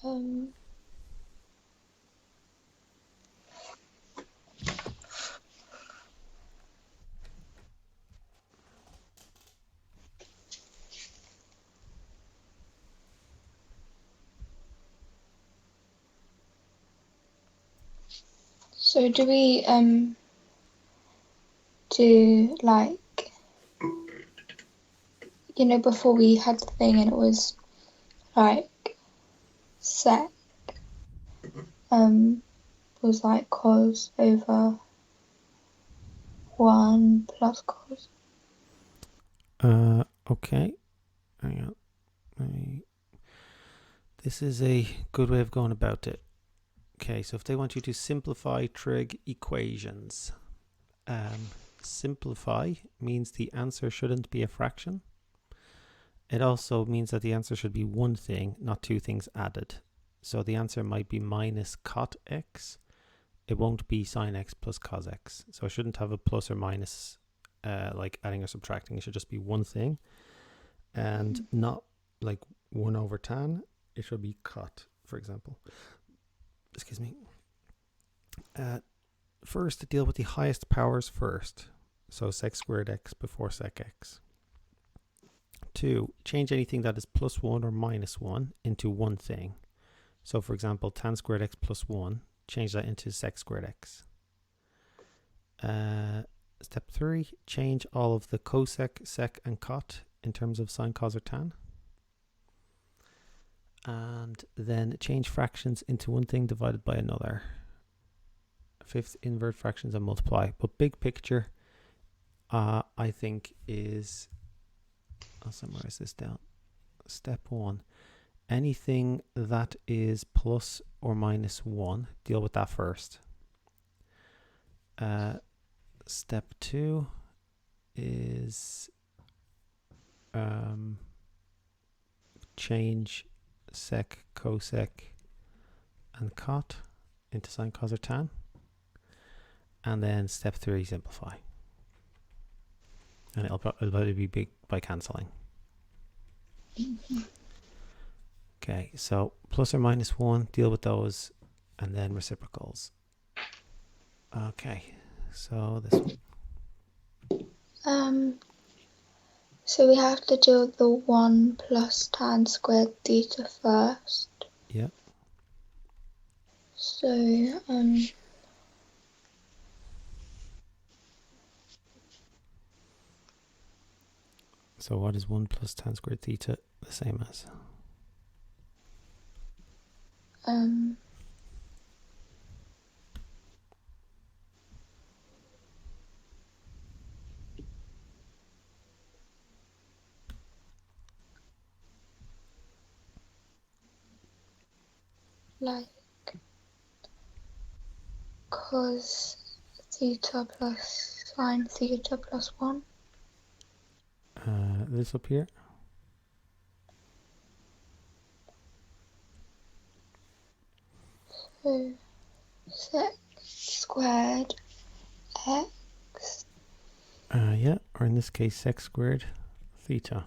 Um, so do we do like, before we had the thing and it was like sec was like cos over 1 plus cos. Okay. Hang on. This is a good way of going about it. Okay, so if they want you to simplify trig equations, simplify means the answer shouldn't be a fraction. It also means that the answer should be one thing, not two things added. So the answer might be minus cot x. It won't be sine x plus cos x. So it shouldn't have a plus or minus, like adding or subtracting. It should just be one thing, and not like 1 over tan. It should be cot, for example. Excuse me. First, deal with the highest powers first. So sec squared x before sec x. 2, change anything that is plus 1 or minus 1 into one thing. So for example, tan squared x plus 1, change that into sec squared x. Step 3, change all of the cosec, sec, and cot in terms of sine, cos, or tan. And then change fractions into one thing divided by another. 5th, invert fractions and multiply. But big picture, I think is, I'll summarize this down. Step 1, anything that is plus or minus 1, deal with that first. Step 2 is change sec, cosec, and cot into sine, cos, or tan. And then step 3, simplify. And it'll probably be big by cancelling. Okay, so plus or minus 1, deal with those, and then reciprocals. Okay, so this one. So we have to do the 1 plus tan squared theta first. Yeah. So So what is 1 plus tan squared theta the same as? like cos theta plus sine theta plus 1. This up here. So sec squared x. Yeah, or in this case sec squared theta.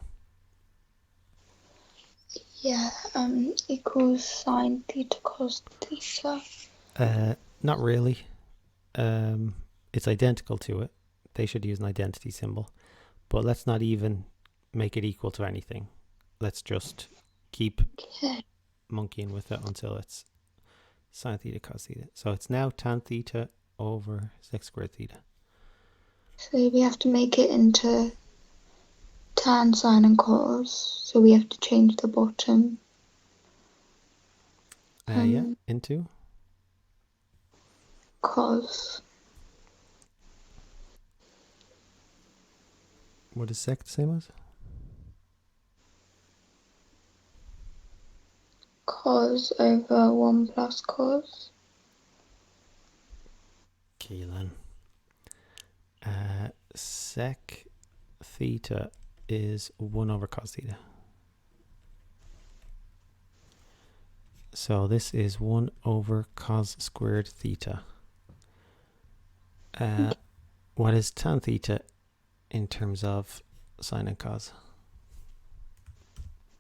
Yeah, equals sine theta cos theta. Not really. It's identical to it. They should use an identity symbol. But let's not even make it equal to anything. Let's just keep monkeying with it until it's sine theta cos theta. So it's now tan theta over sec squared theta. So we have to make it into tan, sine, and cos. So we have to change the bottom. Yeah, into cos. What is sec the same as? Cos over 1 plus cos. Keelan. Sec theta is 1 over cos theta. So this is 1 over cos squared theta. What is tan theta in terms of sine and cos?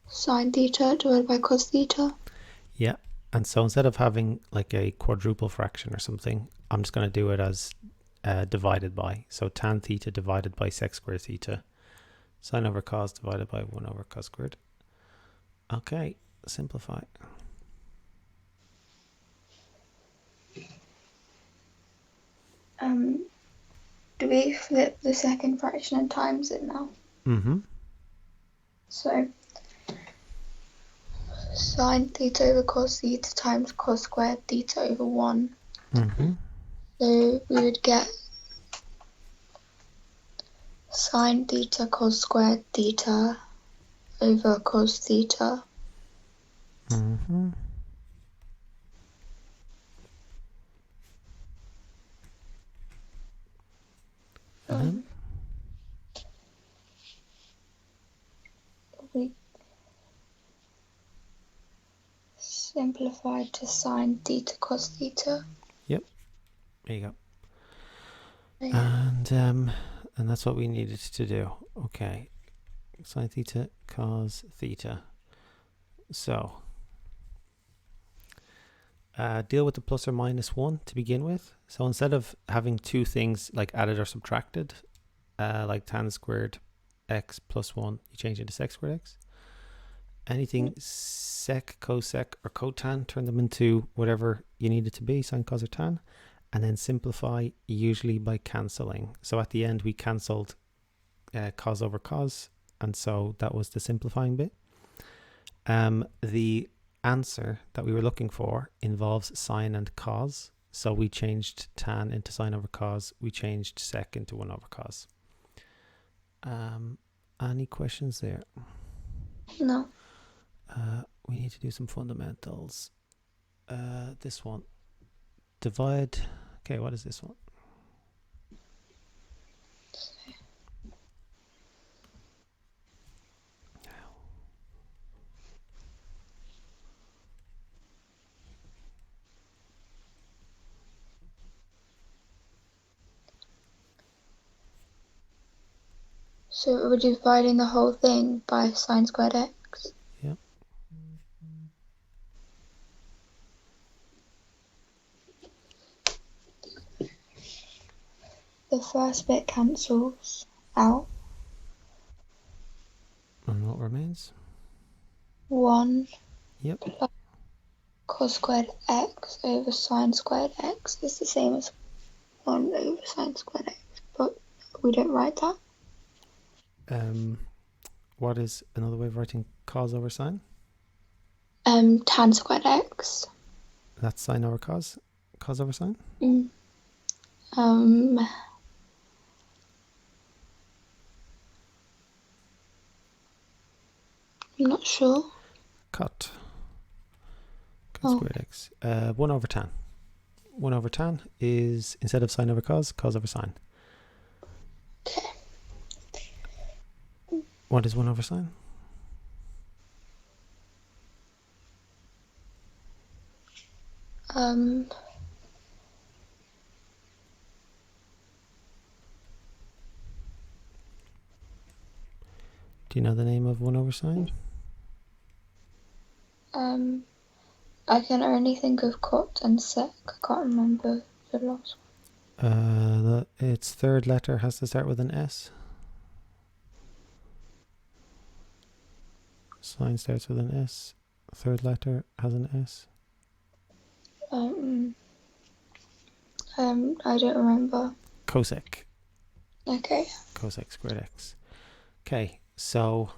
Sine theta divided by cos theta. Yeah. And so instead of having like a quadruple fraction or something, I'm just going to do it as divided by. So tan theta divided by sec squared theta. Sine over cos divided by 1 over cos squared. Okay, simplify. Do we flip the second fraction and times it now? Mm-hmm. So sine theta over cos theta times cos squared theta over 1. Mm-hmm. So we would get sine theta cos squared theta over cos theta. Mm-hmm. And then? We simplified to sine theta cos theta. Yep. There you go. Okay. And that's what we needed to do. Okay. Sine theta cos theta. So deal with the plus or minus 1 to begin with. So instead of having two things like added or subtracted, like tan squared x plus 1, you change it to sec squared x. Anything sec, cosec, or cotan, turn them into whatever you need it to be, sine, cos, or tan, and then simplify, usually by cancelling. So at the end, we cancelled cos over cos, and so that was the simplifying bit. The answer that we were looking for involves sine and cos, so we changed tan into sine over cos, we changed sec into 1 over cos. Any questions there? No. We need to do some fundamentals. This one. Divide. Okay, what is this one? So we're dividing the whole thing by sine squared x. Yeah. The first bit cancels out. And what remains? 1 Yep. plus cos squared x over sine squared x is the same as 1 over sine squared x, but we don't write that. What is another way of writing cos over sine? Tan squared x. That's sine over cos. Cos over sine? I'm not sure. Cot squared x. 1 over tan. 1 over tan is, instead of sine over cos, cos over sine. Okay. What is 1 over sine? Do you know the name of 1 over sine? I can only think of cot and sec. I can't remember the last one. Its third letter has to start with an S. Sine starts with an S. Third letter has an S. I don't remember. Cosec. Okay. Cosec squared x. Okay, so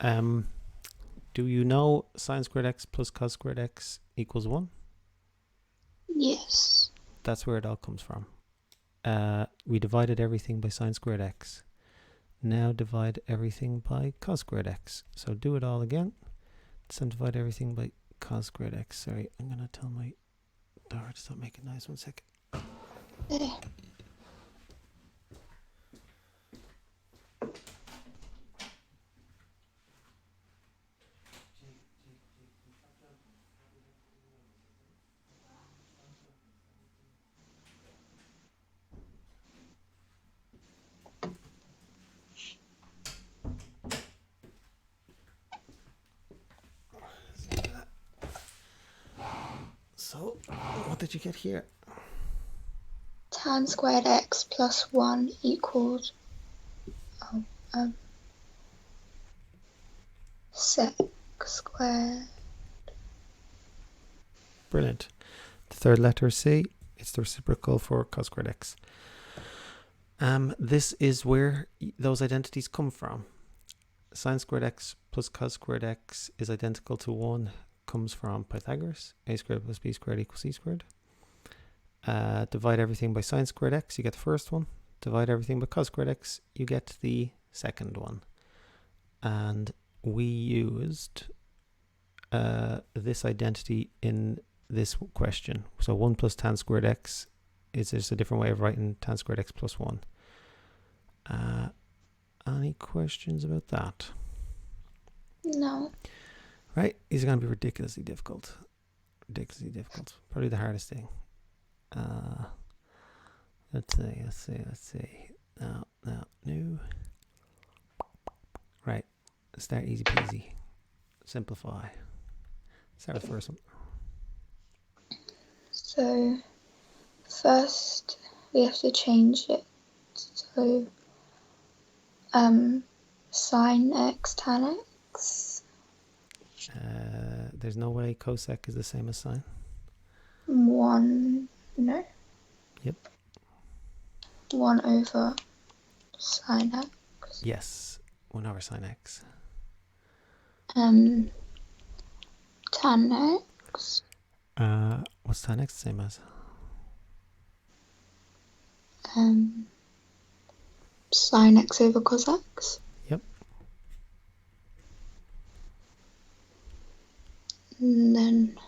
do you know sine squared x plus cos squared x equals 1? Yes. That's where it all comes from. We divided everything by sine squared x. Now divide everything by cos squared x. So do it all again. Divide everything by cos squared x. Sorry, I'm going to tell my daughter to stop making noise. 1 second. Okay. So, what did you get here? Tan squared x plus 1 equals sec squared. Brilliant. The third letter is C. It's the reciprocal for cos squared x. This is where those identities come from. Sine squared x plus cos squared x is identical to 1. Comes from Pythagoras. A squared plus b squared equals c squared. Divide everything by sine squared x, you get the first one. Divide everything by cos squared x, you get the second one. And we used this identity in this question. So 1 plus tan squared x is just a different way of writing tan squared x plus 1. Any questions about that? No. Right, these are going to be ridiculously difficult. Probably the hardest thing. Let's see. No. Right, start easy peasy. Simplify. Start with the first one. So first we have to change it. So sine x tan x. There's no way cosec is the same as sine. 1, no. Yep. 1 over sine x. Yes, 1 over sine x. Tan x. What's tan x the same as? Sine x over cos x. Yep. And then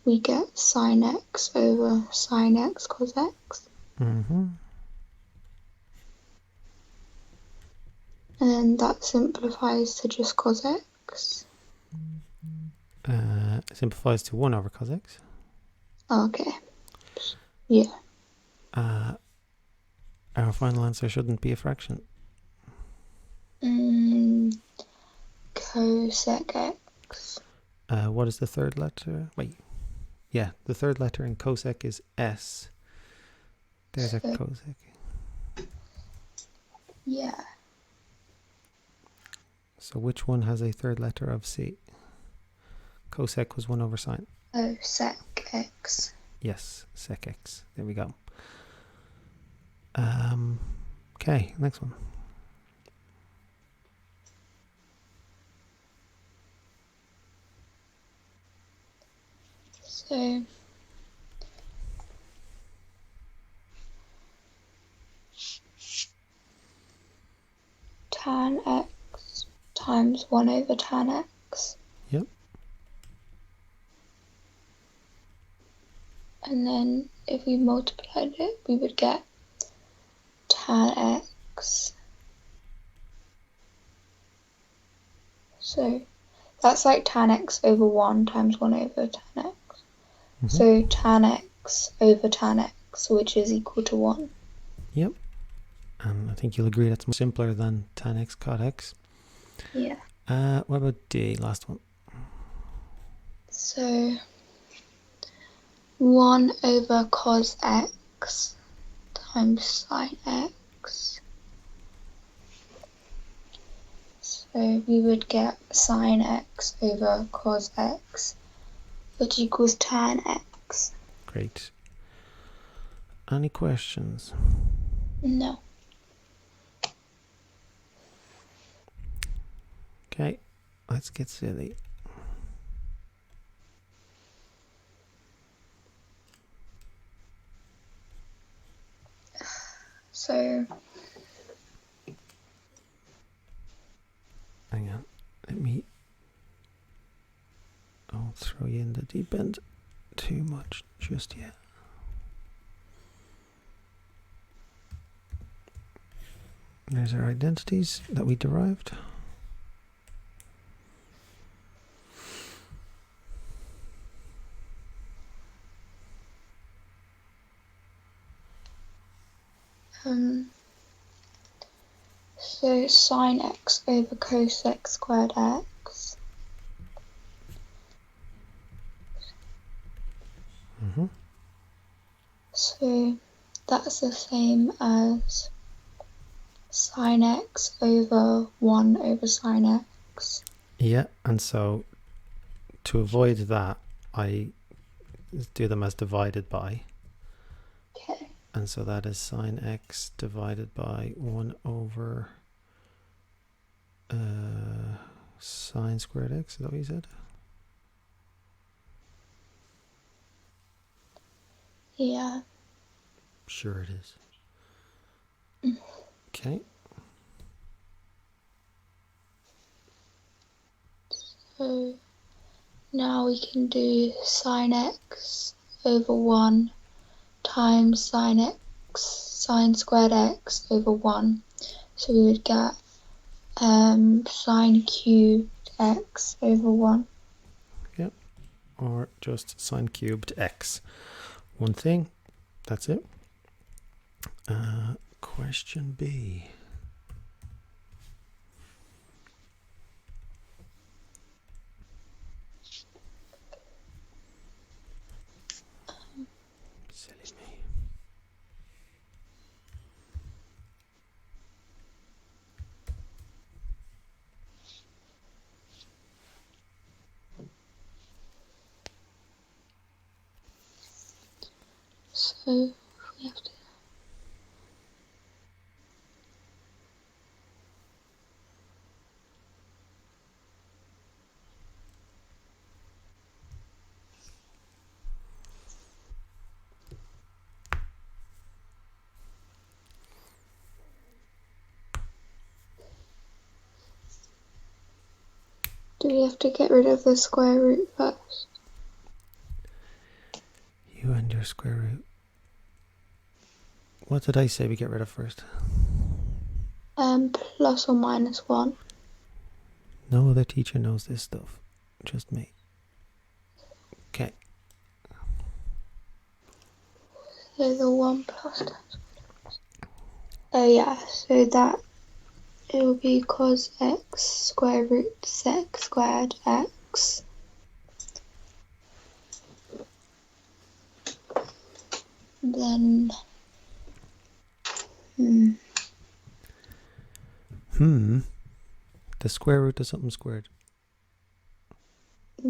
we get sine x over sine x cos x. Mm-hmm. And then that simplifies to just cos x. Simplifies to 1 over cos x. Okay. Yeah. Our final answer shouldn't be a fraction. Cosec x. What is the third letter? Wait. Yeah, the third letter in cosec is S. There's a cosec. Yeah. So which one has a third letter of C? Cosec was 1 over sine. Oh, sec x. Yes, sec x. There we go. Okay, next one. So tan x times 1 over tan x. Yep. And then if we multiplied it, we would get tan x. So that's like tan x over 1 times 1 over tan x. Mm-hmm. So tan x over tan x, which is equal to 1. Yep. And I think you'll agree that's much simpler than tan x cot x. Yeah. What about D, last one? So 1 over cos x times sine x. So we would get sine x over cos x, which equals tan x. Great. Any questions? No. Okay, let's get silly. So hang on, I'll throw you in the deep end too much just yet. There's our identities that we derived. So sine x over cos x squared x So that's the same as sine x over 1 over sine x. Yeah, and so to avoid that, I do them as divided by. Okay. And so that is sine x divided by 1 over sine squared x. Is that what you said? Yeah. Sure it is. Okay. So now we can do sine x over 1 times sine squared x over 1. So we would get sine cubed x over 1. Yep. Or just sine cubed x. One thing. That's it. Question B. Silly me. So we have to. Do we have to get rid of the square root first? You and your square root. What did I say we get rid of first? Plus or minus 1. No other teacher knows this stuff. Just me. Okay. So the 1 plus times. Oh yeah, so that it will be cos x square root x squared x. Then The square root of something squared.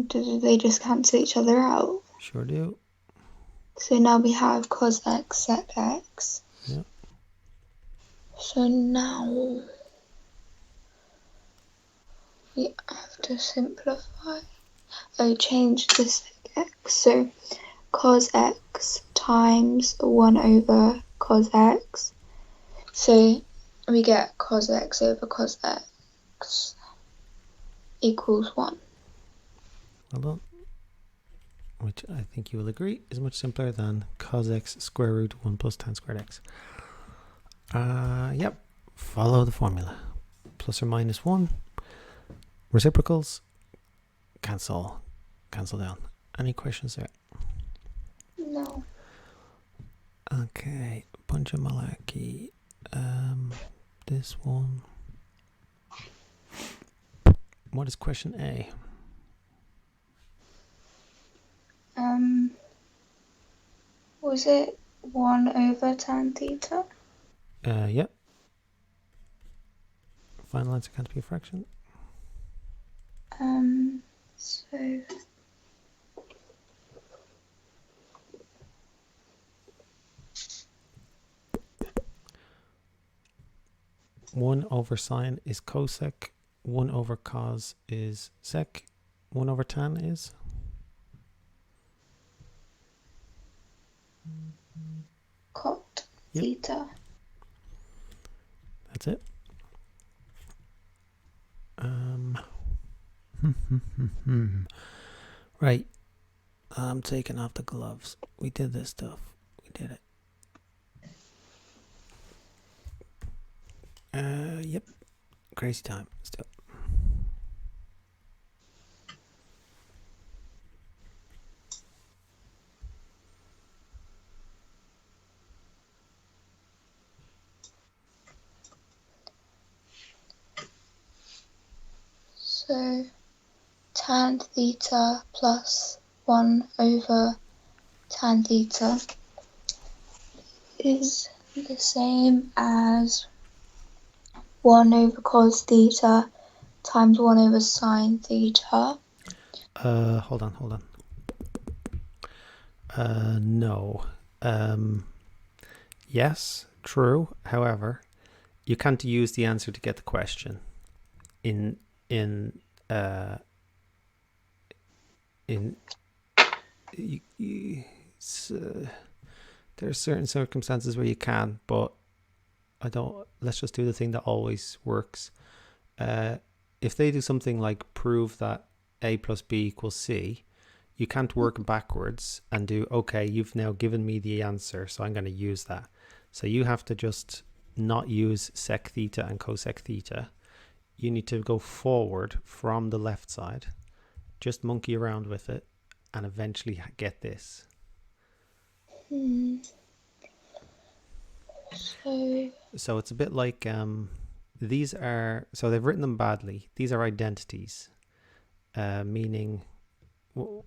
do they just cancel each other out? Sure do. So now we have cos x sec x. Yeah. So now we have to simplify. Oh, change the sec x. So cos x times 1 over cos x. So we get cos x over cos x equals 1. Well done. Which I think you will agree is much simpler than cos x square root 1 plus tan squared x. Yep. Follow the formula. Plus or minus 1. Reciprocals. Cancel down. Any questions there? No. Okay. Bunch of malarkey. This one. What is question A? Was it 1 over tan theta? Yep. Final answer can't be a fraction. So 1 over sine is cosec. 1 over cos is sec. 1 over tan is? cot Yep. theta. That's it. Right. I'm taking off the gloves. We did this stuff. We did it. Yep. Crazy time. Let's do it. So tan theta plus 1 over tan theta is the same as 1 over cos theta times 1 over sine theta. Hold on. No. Yes, true. However, you can't use the answer to get the question. There are certain circumstances where you can, but I don't. Let's just do the thing that always works. If they do something like prove that A plus B equals C, you can't work backwards and do, okay, you've now given me the answer, so I'm going to use that. So you have to just not use sec theta and cosec theta. You need to go forward from the left side, just monkey around with it, and eventually get this. So it's a bit like these are, so they've written them badly. These are identities, meaning what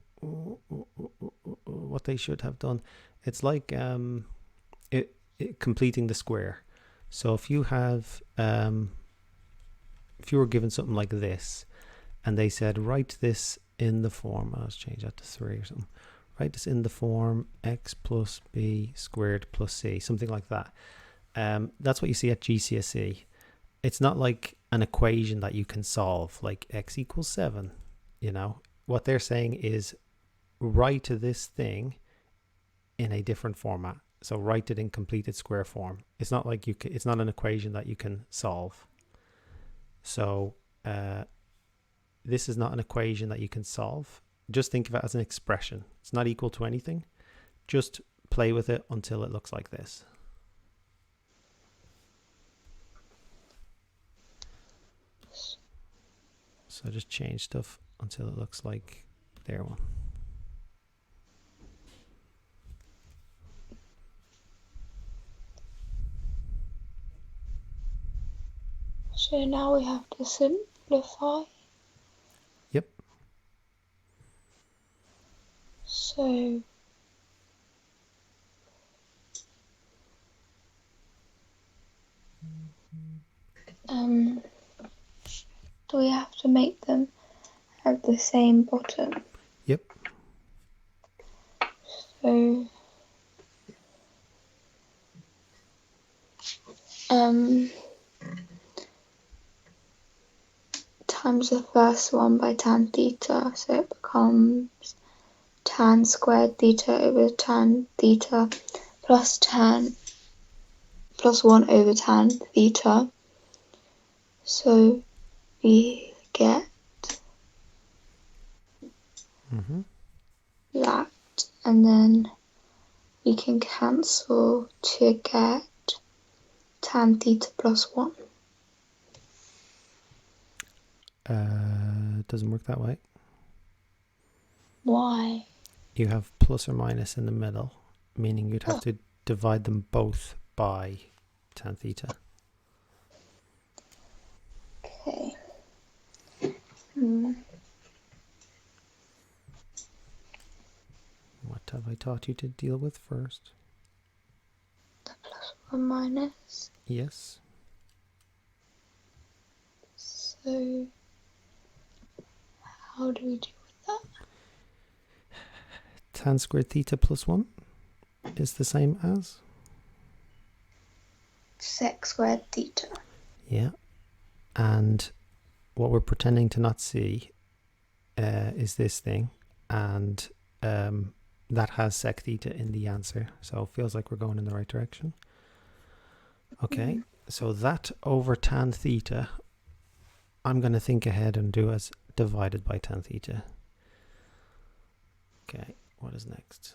they should have done. It's like completing the square. So if you have if you were given something like this and they said write this in the form, let's change that to 3 or something, write this in the form x plus b squared plus c, something like that. That's what you see at GCSE. It's not like an equation that you can solve like x equals 7. What they're saying is write this thing in a different format. So write it in completed square form. It's not like it's not an equation that you can solve. So this is not an equation that you can solve. Just think of it as an expression. It's not equal to anything. Just play with it until it looks like this. So just change stuff until it looks like their one. So now we have to simplify. Yep. So do we have to make them have the same bottom? Yep. So times the first one by tan theta, so it becomes tan squared theta over tan theta plus 1 over tan theta. So we get that, and then we can cancel to get tan theta plus 1. It doesn't work that way. Why? You have plus or minus in the middle, meaning you'd have to divide them both by tan theta. Okay. What have I taught you to deal with first? The plus or minus. Yes. So how do we deal with that? Tan squared theta plus 1 is the same as? Sec squared theta. Yeah. And what we're pretending to not see is this thing. And that has sec theta in the answer. So it feels like we're going in the right direction. Okay. So that over tan theta, I'm going to think ahead and do as divided by tan theta. Okay. What is next?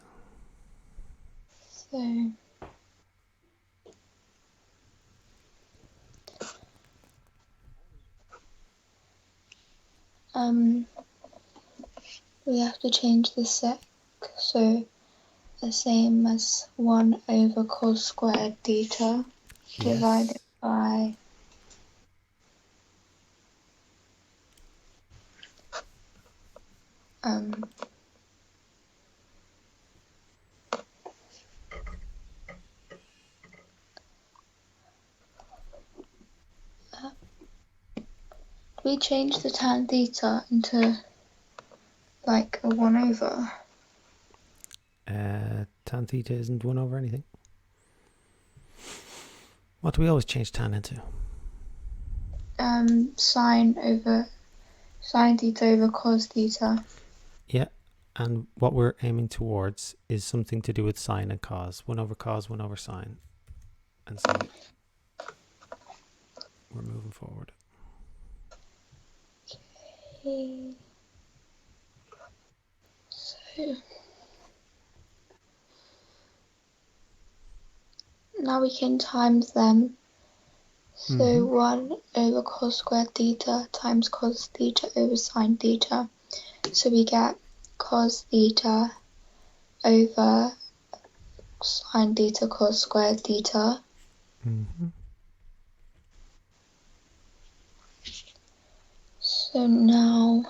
So we have to change the sec, so the same as 1 over cos squared theta divided by we change the tan theta into like a 1 over? Tan theta isn't 1 over anything. What do we always change tan into? Sine theta over cos theta. Yeah, and what we're aiming towards is something to do with sine and cos. 1 over cos, 1 over sine. And so we're moving forward. Okay. So now we can times them. So 1 over cos squared theta times cos theta over sine theta. So we get cos theta over sine theta cos squared theta. So now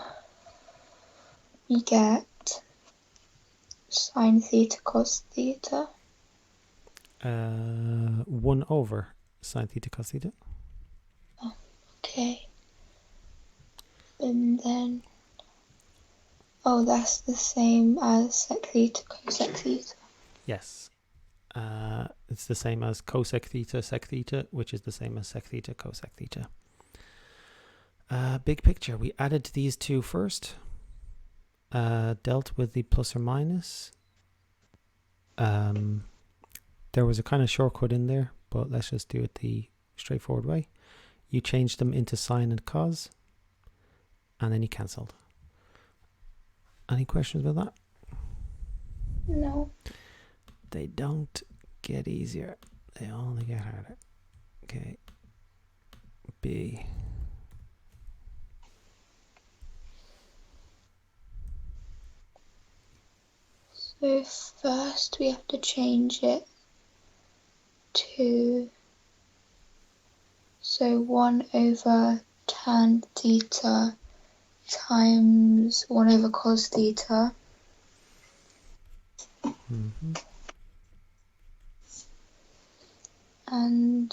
we get sine theta cos theta. 1 over sine theta cos theta. Okay. And then, that's the same as sec theta cosec theta. Yes. It's the same as cosec theta sec theta, which is the same as sec theta cosec theta. Big picture. We added these two first. Dealt with the plus or minus. There was a kind of shortcut in there, but let's just do it the straightforward way. You changed them into sine and cos, and then you cancelled. Any questions about that? No. They don't get easier. They only get harder. Okay. B. So first we have to change it to 1 over tan theta times 1 over cos theta. And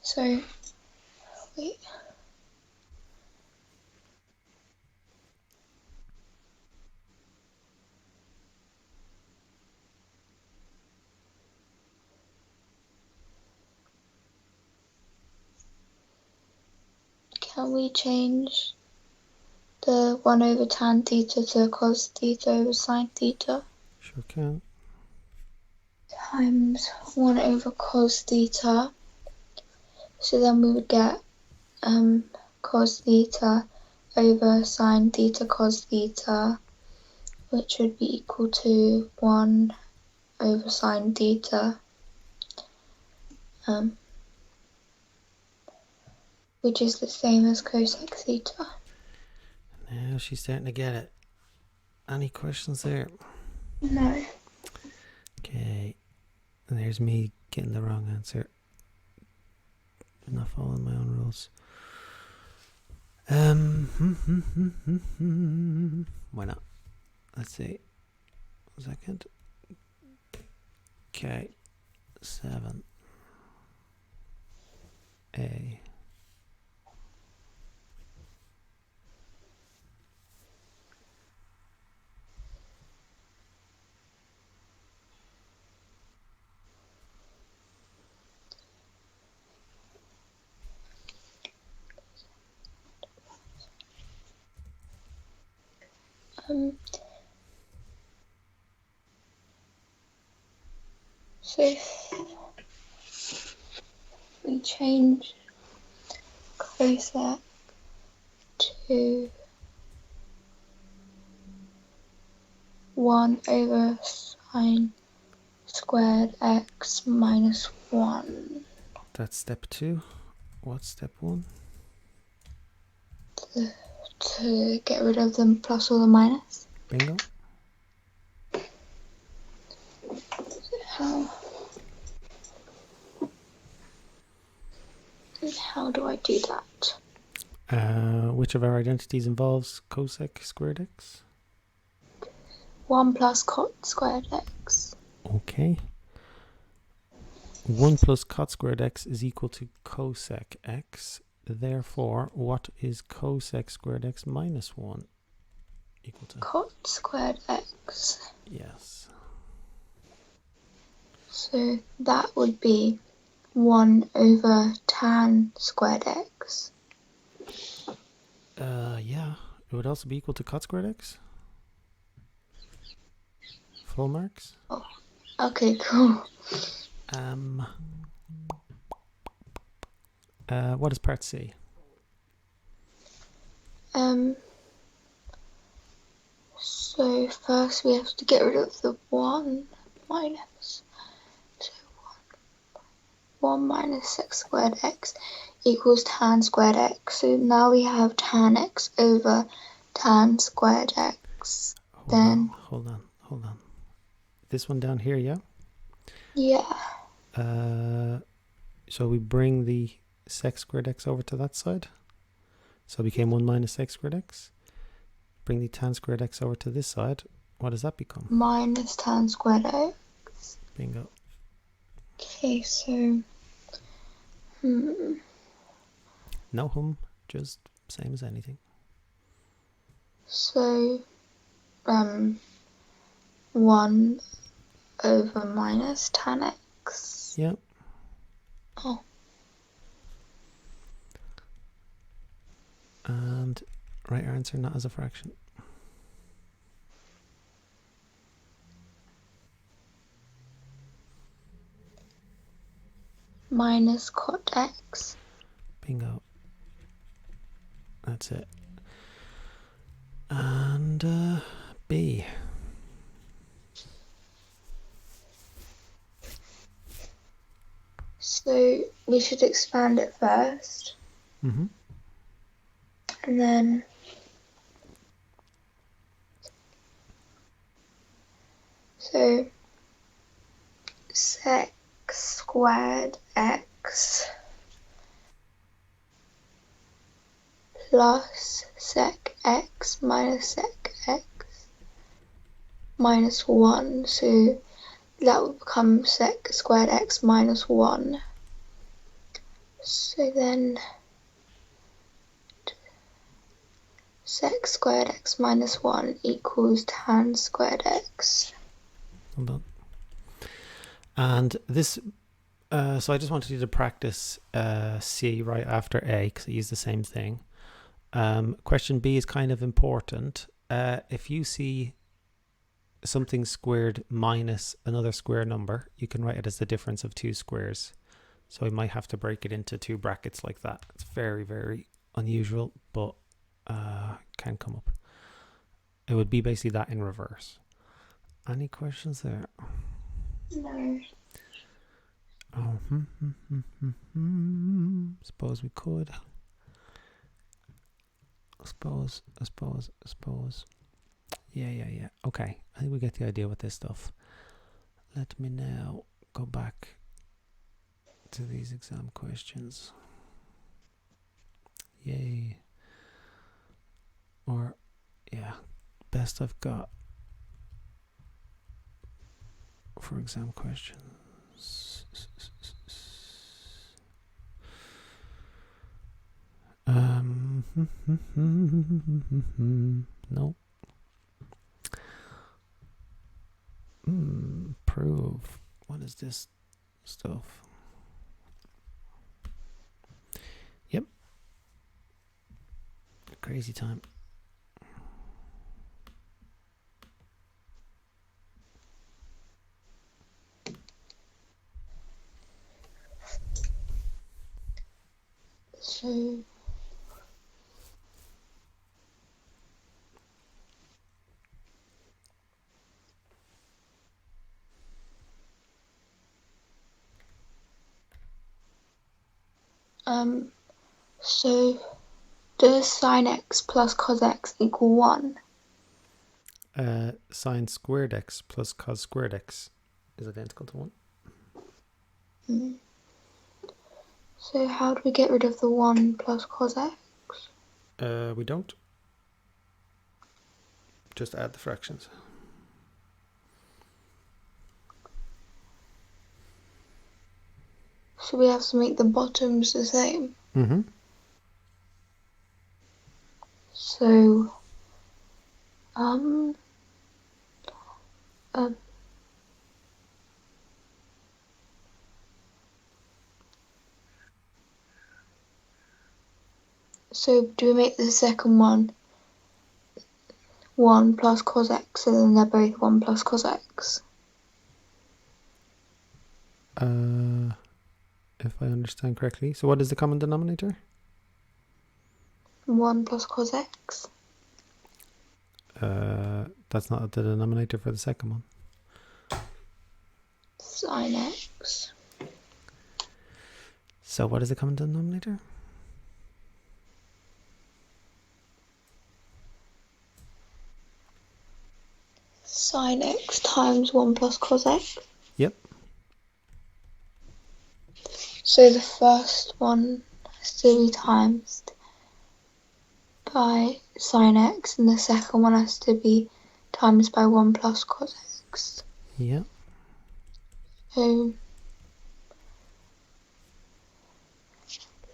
so wait. Can we change the 1 over tan theta to cos theta over sine theta? Sure can. Times 1 over cos theta. So then we would get cos theta over sine theta cos theta, which would be equal to 1 over sine theta, which is the same as cosec theta. Now she's starting to get it. Any questions there? No. Okay. And there's me getting the wrong answer. I'm not following my own rules. Why not? Let's see. 1 second. Okay. 7. A. So if we change cosec to 1 over sine squared x minus 1. That's step 2. What's step 1? To get rid of the plus or the minus. Bingo. How do I do that? Which of our identities involves cosec squared x? 1 plus cot squared x. Okay. 1 plus cot squared x is equal to cosec x. Therefore, what is cosec squared x minus 1 equal to? Cot squared x. Yes. So that would be 1 over tan squared x. Yeah. It would also be equal to cot squared x. Full marks. Oh, okay, cool. What is part C? So first we have to get rid of the 1 minus. So 1 minus x squared x equals tan squared x. So now we have tan x over tan squared x. Hold on. This one down here, yeah? Yeah. So we bring the sec squared x over to that side. So it became 1 minus sec squared x. Bring the tan squared x over to this side. What does that become? Minus tan squared x. Bingo. Okay, so No just same as anything. So 1 over minus tan x. Yeah. Oh. And right answer, not as a fraction. Minus cot x. Bingo. That's it. And B. So we should expand it first. Mm-hmm. And then so sec squared x plus sec x minus sec x minus 1. So that would become sec squared x minus 1. So then sec squared x minus 1 equals tan squared x. Hold on. And this, so I just wanted you to practice C right after A because I use the same thing. Question B is kind of important. If you see something squared minus another square number, you can write it as the difference of two squares. So we might have to break it into two brackets like that. It's very, very unusual, but can come up. It would be basically that in reverse. Any questions there? No. Oh, suppose we could. Suppose. Yeah. Okay, I think we get the idea with this stuff. Let me now go back to these exam questions. Yay. Or, yeah, best I've got for exam questions. No. Prove. What is this stuff? Yep. Crazy time. So so does sine x plus cos x equal 1? Sine squared x plus cos squared x is identical to 1. So how do we get rid of the 1 plus cos x? We don't. Just add the fractions. So we have to make the bottoms the same. Mm-hmm. So, so do we make the second one 1 plus cos x, and then they're both 1 plus cos x? If I understand correctly. So what is the common denominator? 1 plus cos x. That's not the denominator for the second one. Sin x. So what is the common denominator? Sin x times 1 plus cos x. Yep. So the first one has to be times by sin x, and the second one has to be times by 1 plus cos x. Yeah. So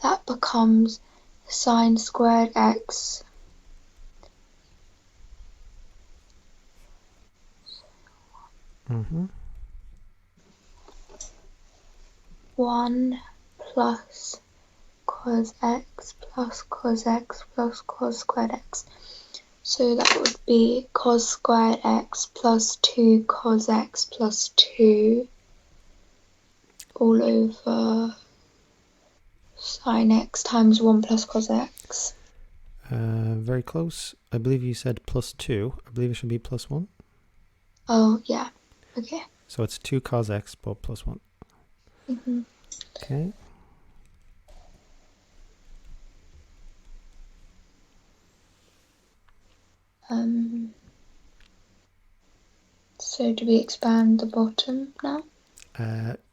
that becomes sin squared x Mm-hmm. 1 plus cos x plus cos x plus cos squared x. So that would be cos squared x plus 2 cos x plus 2 all over sin x times 1 plus cos x. Very close. I believe you said plus 2. I believe it should be plus 1. Oh, yeah. Okay. So it's 2 cos x but plus 1. Mm-hmm. Okay. So do we expand the bottom now?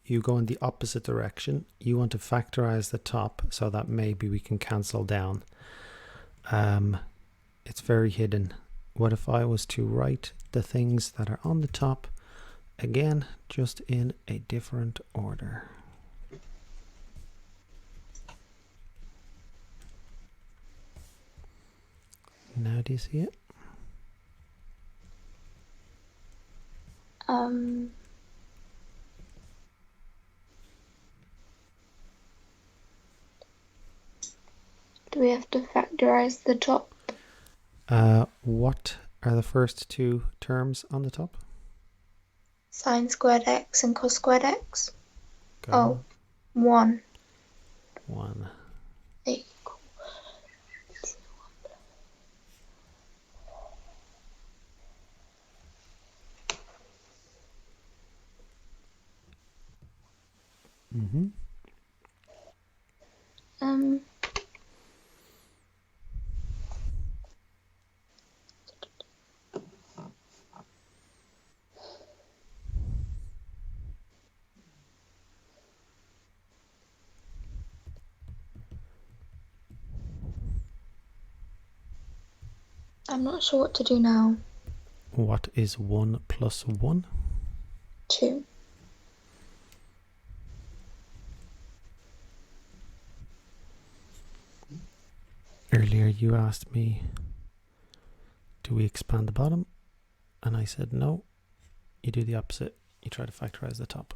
You go in the opposite direction. You want to factorize the top so that maybe we can cancel down. It's very hidden. What if I was to write the things that are on the top again, just in a different order? Now do you see it? Do we have to factorize the top? What are the first two terms on the top? Sin squared x and cos squared x? Go Oh, 1. 1. Equal. Mm-hmm. I'm not sure what to do now. What is 1 plus 1? 2. Earlier you asked me, do we expand the bottom? And I said no. You do the opposite. You try to factorize the top.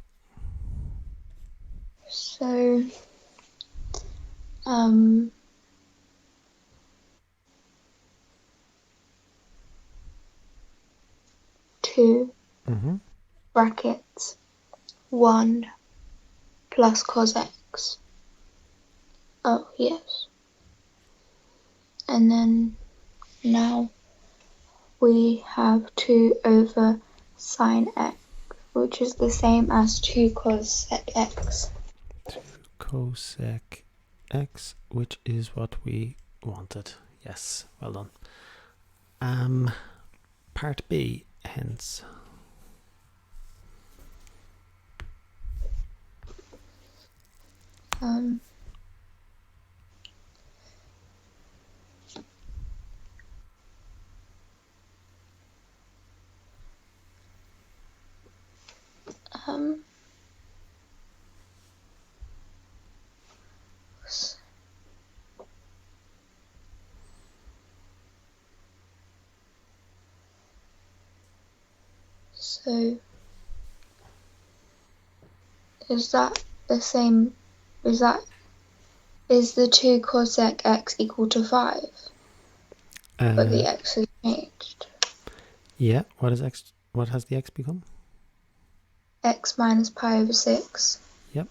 So, 2 Mm-hmm. brackets 1 plus cos x. Oh, yes. And then now we have 2 over sin x, which is the same as 2 cosec x. 2 cosec x, which is what we wanted. Yes, well done. Part B, hence. Um, so is that the same? Is the 2 cosec x equal to 5? But the x has changed. Yeah. What is x? What has the x become? X minus pi over 6. Yep.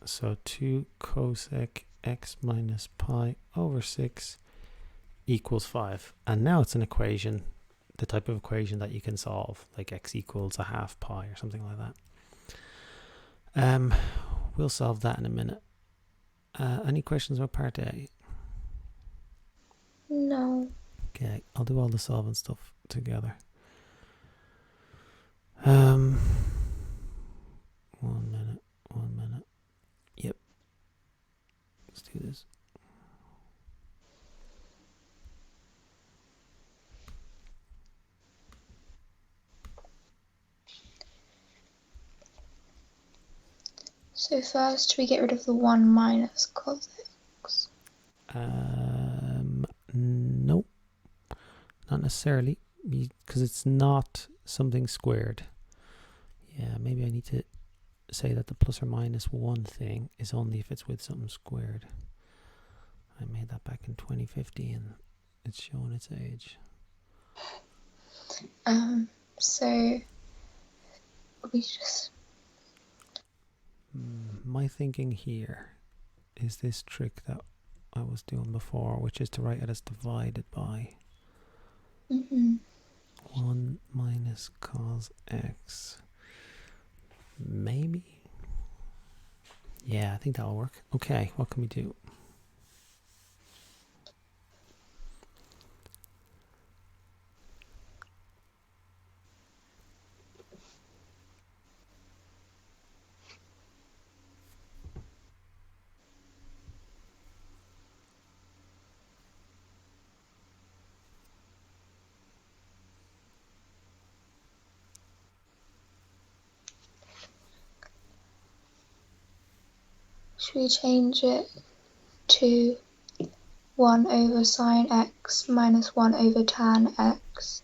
So 2 cosec x minus pi over 6 equals 5. And now it's an equation, the type of equation that you can solve, like x equals a half pi or something like that. We'll solve that in a minute. Any questions about part A? No. Okay, I'll do all the solving stuff together. 1 minute. Yep. Let's do this. So first we get rid of the 1 minus cos x. Nope. Not necessarily, because it's not something squared. Yeah, maybe I need to say that the plus or minus 1 thing is only if it's with something squared. I made that back in 2015. It's showing its age. So we just... My thinking here is this trick that I was doing before, which is to write it as divided by 1 minus cos x. Maybe? Yeah, I think that'll work. Okay, what can we do? Should we change it to 1 over sine x minus 1 over tan x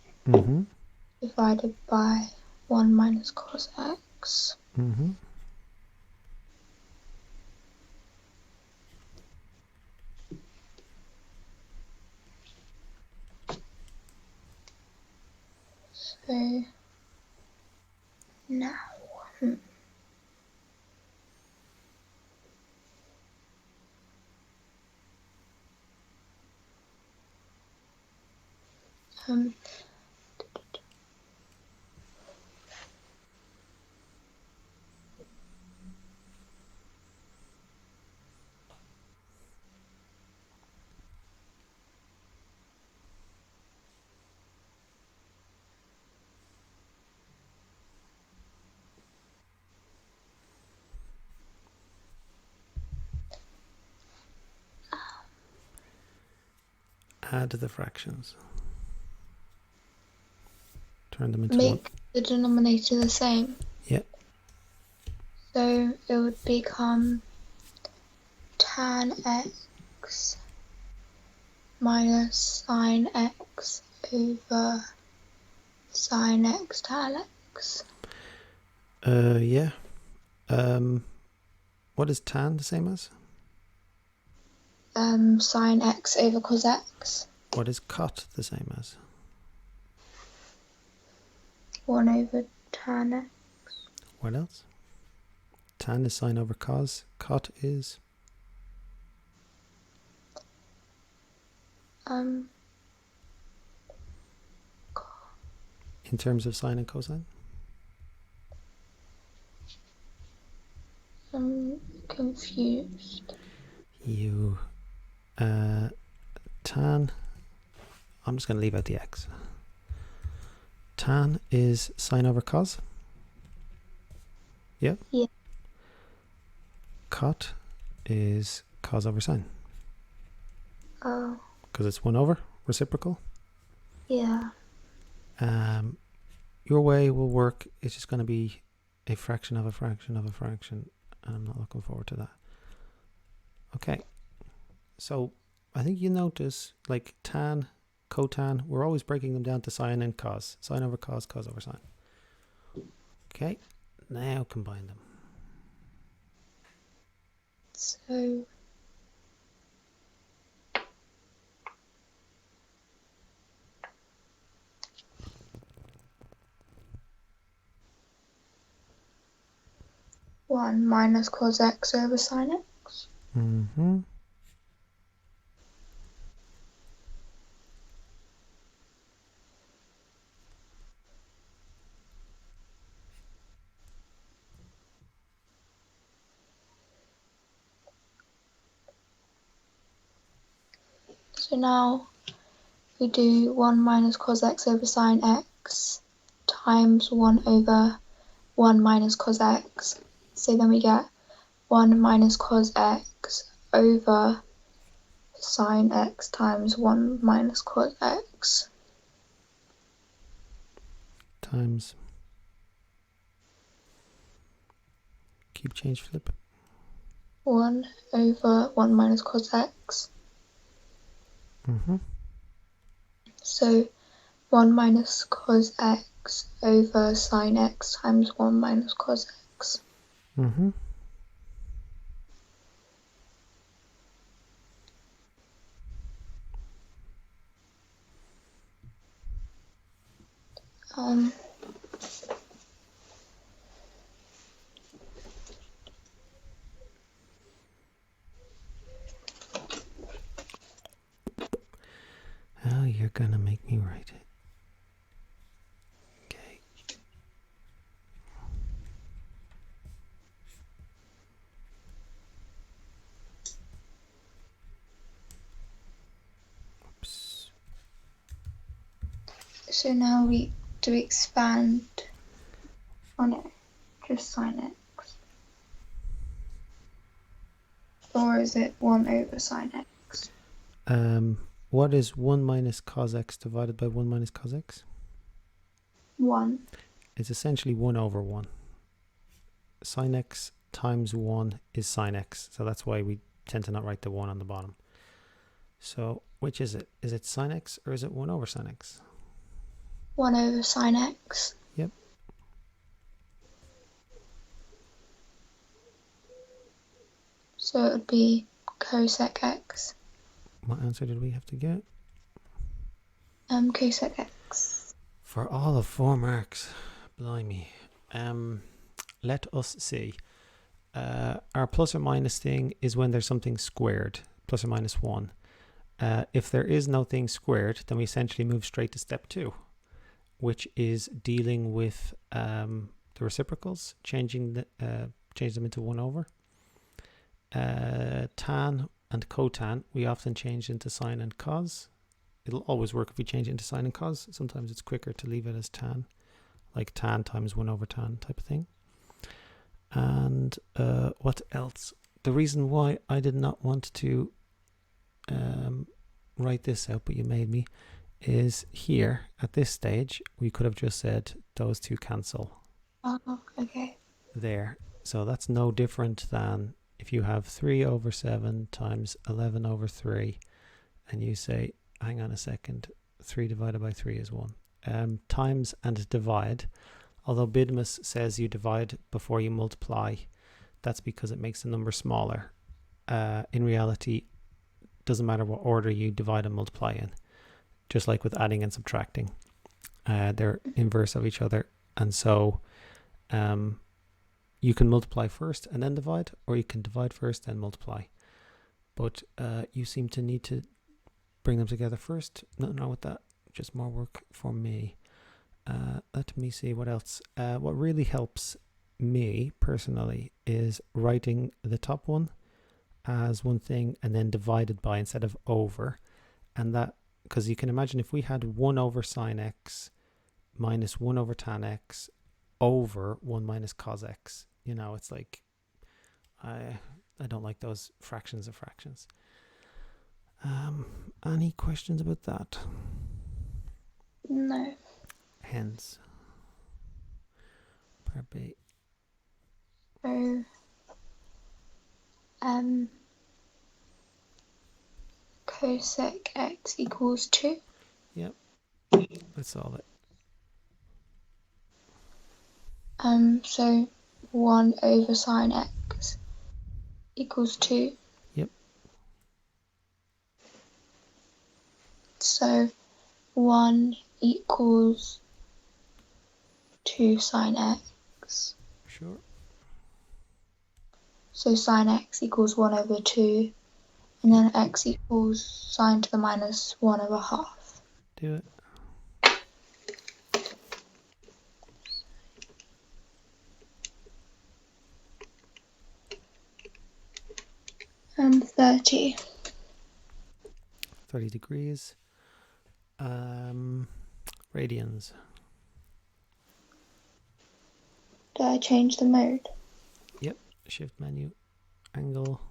divided by 1 minus cos x? So now Add the fractions. Turn them into make the denominator the same. Yeah. So it would become tan x minus sine x over sine x tan x. Yeah. What is tan the same as? Sine x over cos x. What is cot the same as? 1 over tan x. What else? Tan is sine over cos. Cot is? In terms of sine and cosine? I'm confused. Tan, I'm just going to leave out the x. Tan is sine over cos? Yeah? Yeah. Cot is cos over sine. Oh. Because it's 1 over, reciprocal. Yeah. Your way will work. It's just going to be a fraction of a fraction of a fraction, and I'm not looking forward to that. Okay, so I think you notice, like tan, cotan, we're always breaking them down to sine and cos. Sine over cos, cos over sine. Okay, now combine them. So 1 minus cos x over sine x. Mm-hmm. So now we do 1 minus cos x over sine x times 1 over 1 minus cos x. So then we get 1 minus cos x over sine x times 1 minus cos x. Times. Keep change, flip. 1 over 1 minus cos x. Mm-hmm. So 1 minus cos x over sine x times 1 minus cos x. Mm-hmm. Oh, you're gonna make me write it. Okay. Oops. So now we do expand on it, just sine x. Or is it 1 over sine x? What is 1 minus cos x divided by 1 minus cos x? 1. It's essentially 1 over 1. Sine x times 1 is sine x, so that's why we tend to not write the 1 on the bottom. So which is it? Is it sine x or is it 1 over sine x? 1 over sine x. Yep. So it would be cosec x. What answer did we have to get? Cosec x. For all of 4 marks. Blimey. Let us see. Our plus or minus thing is when there's something squared, plus or minus 1. If there is no thing squared, then we essentially move straight to step 2, which is dealing with the reciprocals, change them into 1 over. Tan and cotan, we often change into sine and cos. It'll always work if we change it into sine and cos. Sometimes it's quicker to leave it as tan, like tan times 1 over tan type of thing. And what else? The reason why I did not want to write this out, but you made me, is here at this stage we could have just said those two cancel. Oh, okay. There. So that's no different than if you have 3 over 7 times 11 over 3 and you say, hang on a second, 3 divided by 3 is 1. Times and divide. Although Bidmus says you divide before you multiply, that's because it makes the number smaller. In reality, it doesn't matter what order you divide and multiply in. Just like with adding and subtracting. They're inverse of each other. And so you can multiply first and then divide, or you can divide first and multiply. But you seem to need to bring them together first. Nothing wrong with that. Just more work for me. Let me see what else. What really helps me personally is writing the top one as one thing and then divided by instead of over. And that, because you can imagine if we had 1 over sine x minus 1 over tan x over 1 minus cos x, you know, it's like I don't like those fractions of fractions. Any questions about that? No. Hence, part B. So, cosec x equals 2. Yep. Let's solve it. So 1 over sine x equals 2. Yep. So 1 equals 2 sine x. Sure. So sine x equals 1 over 2. And then x equals sine to the minus 1 over half. Do it. 30. 30 degrees. Radians. Do I change the mode? Yep. Shift menu. Angle.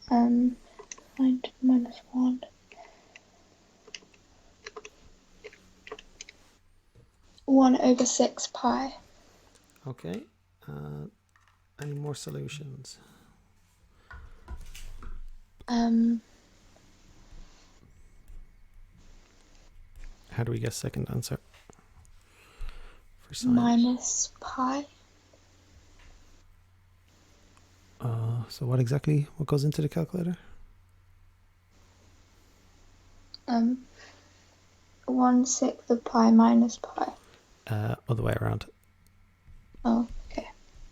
Sine to the minus 1. 1 over 6 pi. Okay. Any more solutions? How do we get second answer? For sine. Minus pi. So what goes into the calculator? 1/6 of pi minus pi. Other way around. Oh, okay.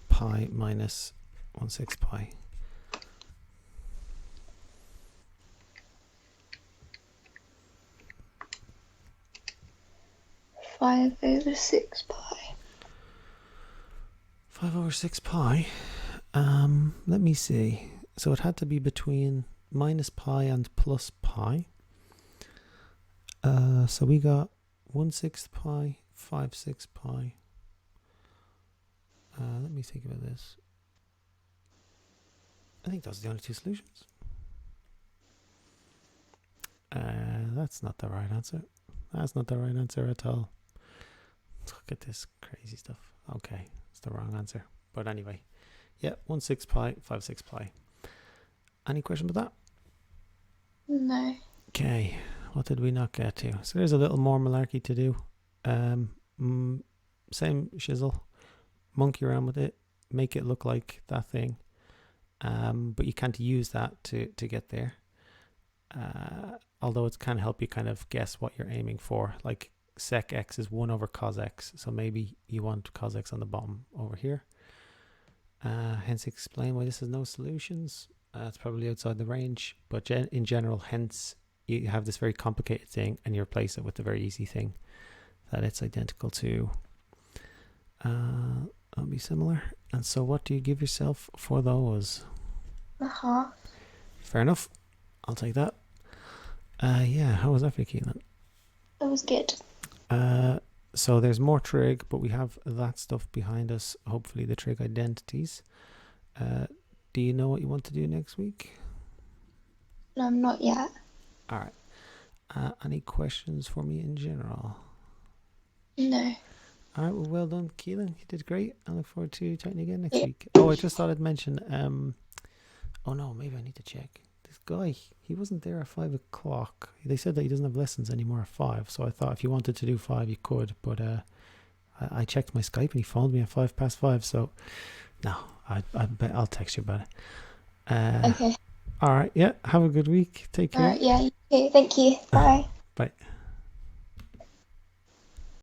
Pi minus 1/6 pi. 5 over 6 pi. 5 over 6 pi. Let me see. So it had to be between minus pi and plus pi. So we got 1/6 pi, 5/6 pi. Let me think about this. I think those are the only two solutions. That's not the right answer. That's not the right answer at all. Look at this crazy stuff. Okay, it's the wrong answer. But anyway, yeah, 1/6 pi, 5/6 pi. Any question about that? No. Okay, what did we not get to? So there's a little more malarkey to do. Same shizzle. Monkey around with it. Make it look like that thing. But you can't use that to get there. Although it can help you kind of guess what you're aiming for. Like sec x is 1 over cos x. So maybe you want cos x on the bottom over here. Hence explain why this has no solutions. It's probably outside the range. But in general, hence you have this very complicated thing and you replace it with the very easy thing that it's identical to. That'll be similar. And so what do you give yourself for those? A half. Fair enough. I'll take that. Yeah, how was that for you, Keelan? That was good. So there's more trig, but we have that stuff behind us. Hopefully the trig identities. Do you know what you want to do next week? No, not yet. All right. Any questions for me in general? No. All right. Well done, Keelan. You did great. I look forward to chatting again next week. Oh, I just thought I'd mention. Oh no, maybe I need to check. This guy, he wasn't there at 5 o'clock. They said that he doesn't have lessons anymore at 5. So I thought if you wanted to do 5, you could. But I checked my Skype and he phoned me at 5:05. So no, I'll text you about it. Okay. All right. Yeah. Have a good week. Take care. Yeah. Okay. Thank you. Bye. Bye.